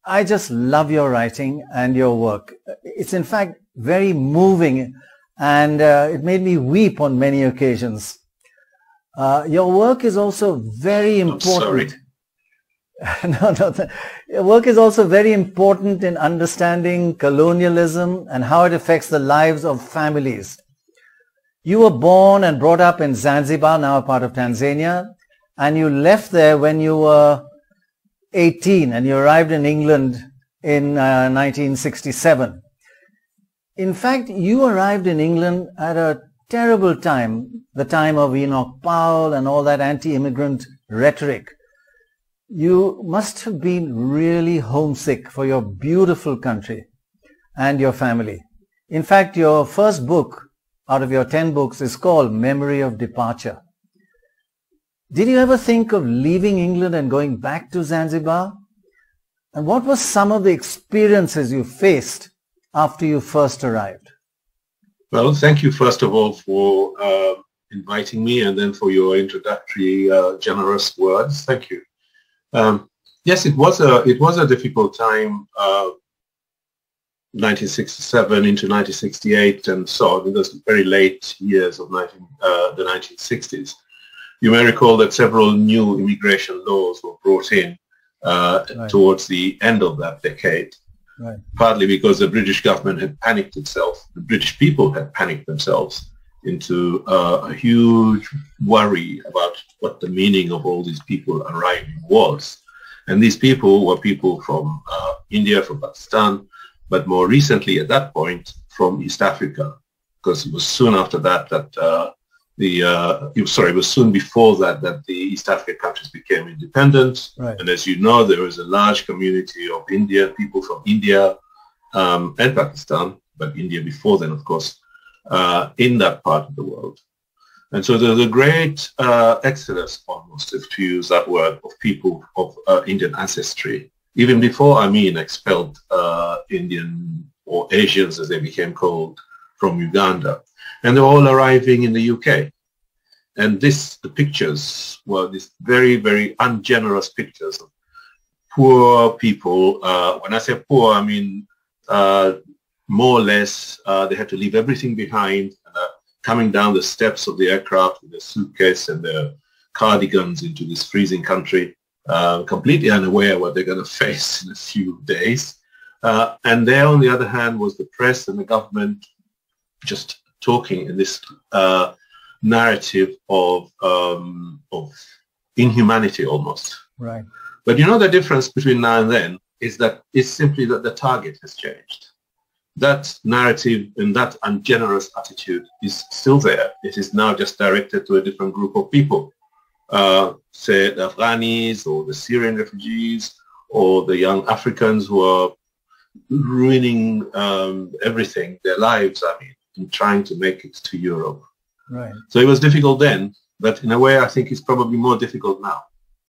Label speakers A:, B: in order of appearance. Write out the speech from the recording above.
A: I just love your writing and your work. It's in fact very moving, and it made me weep on many occasions. Your work is also very important. Your work is also very important in understanding colonialism and how it affects the lives of families. You were born and brought up in Zanzibar, now a part of Tanzania, and you left there when you were 18 and you arrived in England in 1967. In fact, you arrived in England at a terrible time, the time of Enoch Powell and all that anti-immigrant rhetoric. You must have been really homesick for your beautiful country and your family. In fact, your first book out of your 10 books is called Memory of Departure. Did you ever think of leaving England and going back to Zanzibar? And what were some of the experiences you faced after you first arrived?
B: Well, thank you first of all for inviting me, and then for your introductory generous words. Thank you. Yes, it was a difficult time, 1967 into 1968 and so on. It was very late years of the 1960s. You may recall that several new immigration laws were brought in right. towards the end of that decade, right. partly because the British government had panicked itself. The British people had panicked themselves into a huge worry about what the meaning of all these people arriving was. And these people were people from India, from Pakistan, but more recently at that point from East Africa, because it was soon after that that it was soon before that the East African countries became independent. Right. And as you know, there was a large community of people from India and Pakistan, but India before then, of course, in that part of the world. And so there's a great exodus, almost, if to use that word, of people of Indian ancestry. Even before Amin expelled Indian, or Asians as they became called, from Uganda. And they were all arriving in the UK. And the pictures were these very, very ungenerous pictures of poor people. When I say poor, I mean more or less they had to leave everything behind, coming down the steps of the aircraft with their suitcase and their cardigans into this freezing country, completely unaware what they're going to face in a few days. And there, on the other hand, was the press and the government just talking in this narrative of inhumanity almost.
A: Right.
B: But you know, the difference between now and then is that it's simply that the target has changed. That narrative and that ungenerous attitude is still there. It is now just directed to a different group of people, say the Afghanis or the Syrian refugees or the young Africans who are ruining everything, their lives, I mean, in trying to make it to Europe.
A: Right.
B: So it was difficult then, but in a way I think it's probably more difficult now.